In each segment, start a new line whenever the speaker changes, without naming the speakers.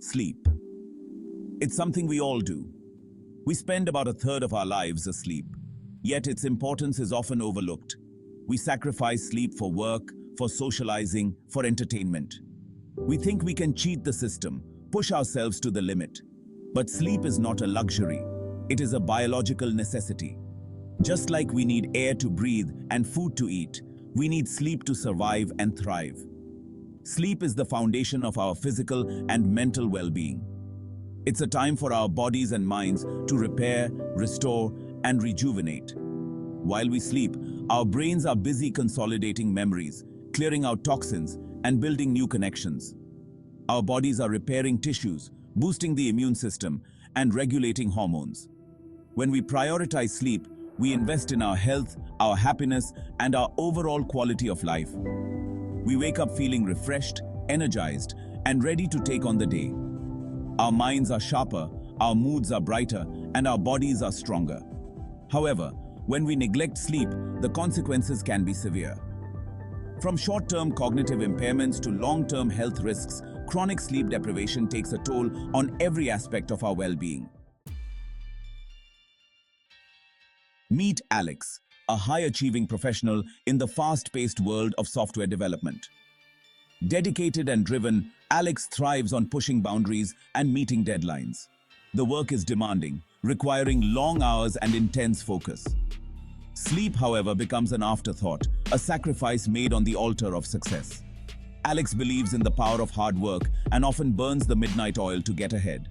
Sleep. It's something we all do. We spend about a third of our lives asleep, yet its importance is often overlooked. We sacrifice sleep for work, for socializing, for entertainment. We think we can cheat the system, push ourselves to the limit. But sleep is not a luxury. It is a biological necessity. Just like we need air to breathe and food to eat, we need sleep to survive and thrive. Sleep is the foundation of our physical and mental well-being. It's a time for our bodies and minds to repair, restore, and rejuvenate. While we sleep, our brains are busy consolidating memories, clearing out toxins, and building new connections. Our bodies are repairing tissues, boosting the immune system, and regulating hormones. When we prioritize sleep, we invest in our health, our happiness, and our overall quality of life. We wake up feeling refreshed, energized, and ready to take on the day. Our minds are sharper, our moods are brighter, and our bodies are stronger. However, when we neglect sleep, the consequences can be severe. From short-term cognitive impairments to long-term health risks, chronic sleep deprivation takes a toll on every aspect of our well-being. Meet Alex, a high-achieving professional in the fast-paced world of software development. Dedicated and driven, Alex thrives on pushing boundaries and meeting deadlines. The work is demanding, requiring long hours and intense focus. Sleep, however, becomes an afterthought, a sacrifice made on the altar of success. Alex believes in the power of hard work and often burns the midnight oil to get ahead.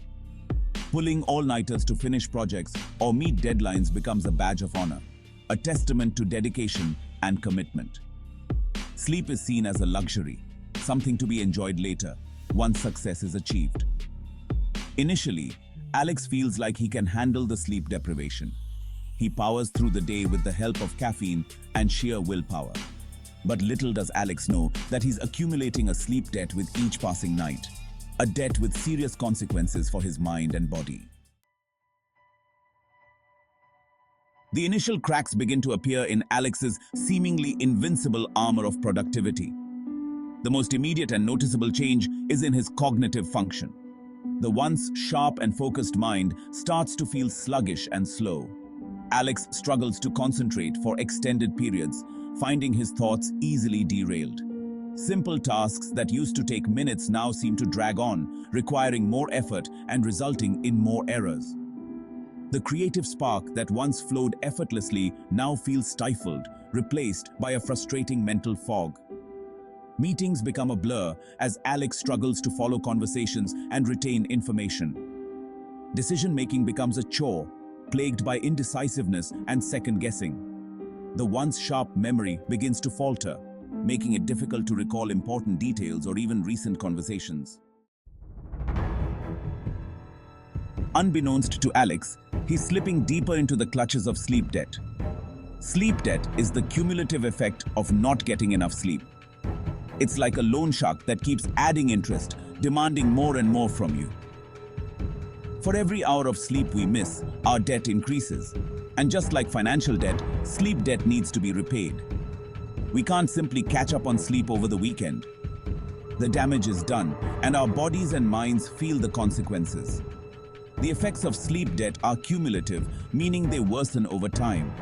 Pulling all-nighters to finish projects or meet deadlines becomes a badge of honor, a testament to dedication and commitment. Sleep is seen as a luxury, something to be enjoyed later, once success is achieved. Initially, Alex feels like he can handle the sleep deprivation. He powers through the day with the help of caffeine and sheer willpower. But little does Alex know that he's accumulating a sleep debt with each passing night, a debt with serious consequences for his mind and body. The initial cracks begin to appear in Alex's seemingly invincible armor of productivity. The most immediate and noticeable change is in his cognitive function. The once sharp and focused mind starts to feel sluggish and slow. Alex struggles to concentrate for extended periods, finding his thoughts easily derailed. Simple tasks that used to take minutes now seem to drag on, requiring more effort and resulting in more errors. The creative spark that once flowed effortlessly now feels stifled, replaced by a frustrating mental fog. Meetings become a blur as Alex struggles to follow conversations and retain information. Decision-making becomes a chore, plagued by indecisiveness and second-guessing. The once sharp memory begins to falter, making it difficult to recall important details or even recent conversations. Unbeknownst to Alex, he's slipping deeper into the clutches of sleep debt. Sleep debt is the cumulative effect of not getting enough sleep. It's like a loan shark that keeps adding interest, demanding more and more from you. For every hour of sleep we miss, our debt increases. And just like financial debt, sleep debt needs to be repaid. We can't simply catch up on sleep over the weekend. The damage is done, and our bodies and minds feel the consequences. The effects of sleep debt are cumulative, meaning they worsen over time.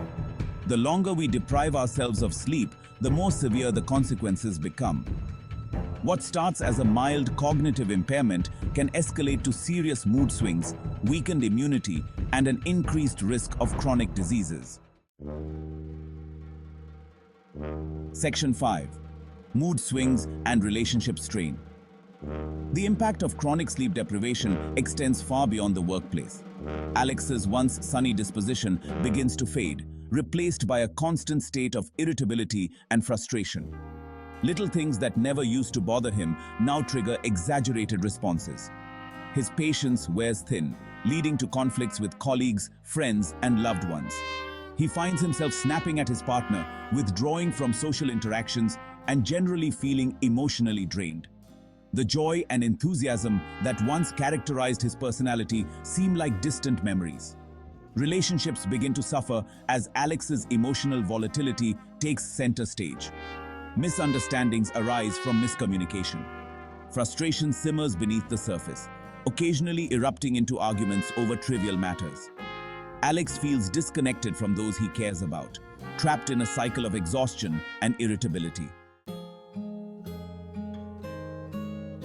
The longer we deprive ourselves of sleep, the more severe the consequences become. What starts as a mild cognitive impairment can escalate to serious mood swings, weakened immunity, and an increased risk of chronic diseases. Section 5. Mood swings and relationship strain. The impact of chronic sleep deprivation extends far beyond the workplace. Alex's once sunny disposition begins to fade, replaced by a constant state of irritability and frustration. Little things that never used to bother him now trigger exaggerated responses. His patience wears thin, leading to conflicts with colleagues, friends, and loved ones. He finds himself snapping at his partner, withdrawing from social interactions, and generally feeling emotionally drained. The joy and enthusiasm that once characterized his personality seem like distant memories. Relationships begin to suffer as Alex's emotional volatility takes center stage. Misunderstandings arise from miscommunication. Frustration simmers beneath the surface, occasionally erupting into arguments over trivial matters. Alex feels disconnected from those he cares about, trapped in a cycle of exhaustion and irritability.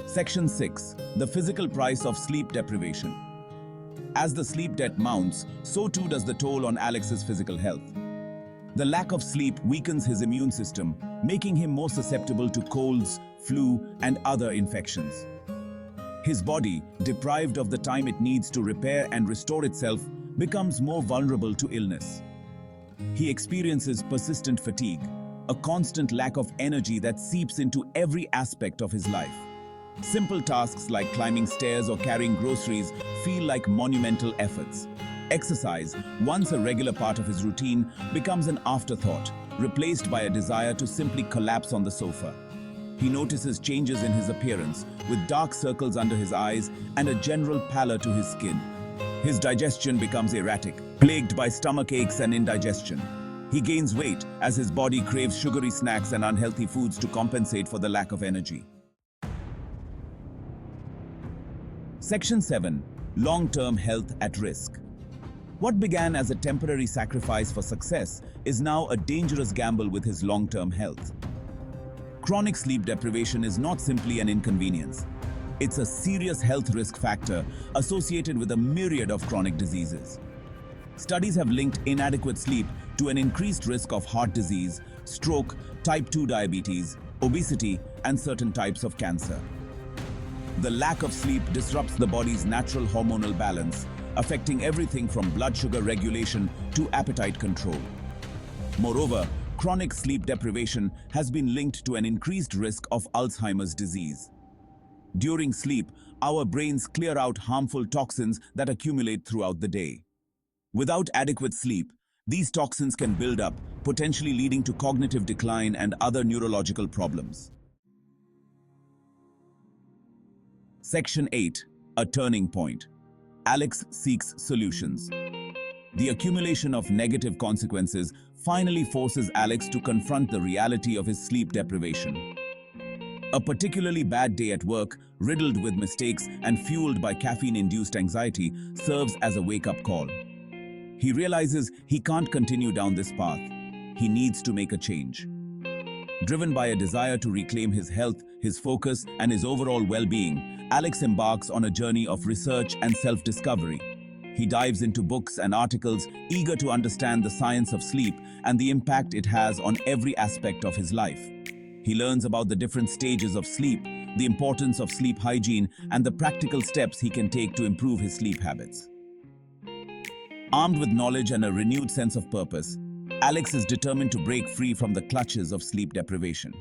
Section 6. The physical price of sleep deprivation. As the sleep debt mounts, so too does the toll on Alex's physical health. The lack of sleep weakens his immune system, making him more susceptible to colds, flu, and other infections. His body, deprived of the time it needs to repair and restore itself, becomes more vulnerable to illness. He experiences persistent fatigue, a constant lack of energy that seeps into every aspect of his life. Simple tasks like climbing stairs or carrying groceries feel like monumental efforts. Exercise, once a regular part of his routine, becomes an afterthought, replaced by a desire to simply collapse on the sofa. He notices changes in his appearance, with dark circles under his eyes and a general pallor to his skin. His digestion becomes erratic, plagued by stomach aches and indigestion. He gains weight as his body craves sugary snacks and unhealthy foods to compensate for the lack of energy. Section 7. Long-term health at risk. What began as a temporary sacrifice for success is now a dangerous gamble with his long-term health. Chronic sleep deprivation is not simply an inconvenience. It's a serious health risk factor associated with a myriad of chronic diseases. Studies have linked inadequate sleep to an increased risk of heart disease, stroke, type 2 diabetes, obesity, and certain types of cancer. The lack of sleep disrupts the body's natural hormonal balance, affecting everything from blood sugar regulation to appetite control. Moreover, chronic sleep deprivation has been linked to an increased risk of Alzheimer's disease. During sleep, our brains clear out harmful toxins that accumulate throughout the day. Without adequate sleep, these toxins can build up, potentially leading to cognitive decline and other neurological problems. Section 8. A turning point. Alex seeks solutions. The accumulation of negative consequences finally forces Alex to confront the reality of his sleep deprivation. A particularly bad day at work, riddled with mistakes and fueled by caffeine-induced anxiety, serves as a wake-up call. He realizes he can't continue down this path. He needs to make a change. Driven by a desire to reclaim his health, his focus, and his overall well-being, Alex embarks on a journey of research and self-discovery. He dives into books and articles, eager to understand the science of sleep and the impact it has on every aspect of his life. He learns about the different stages of sleep, the importance of sleep hygiene, and the practical steps he can take to improve his sleep habits. Armed with knowledge and a renewed sense of purpose, Alex is determined to break free from the clutches of sleep deprivation.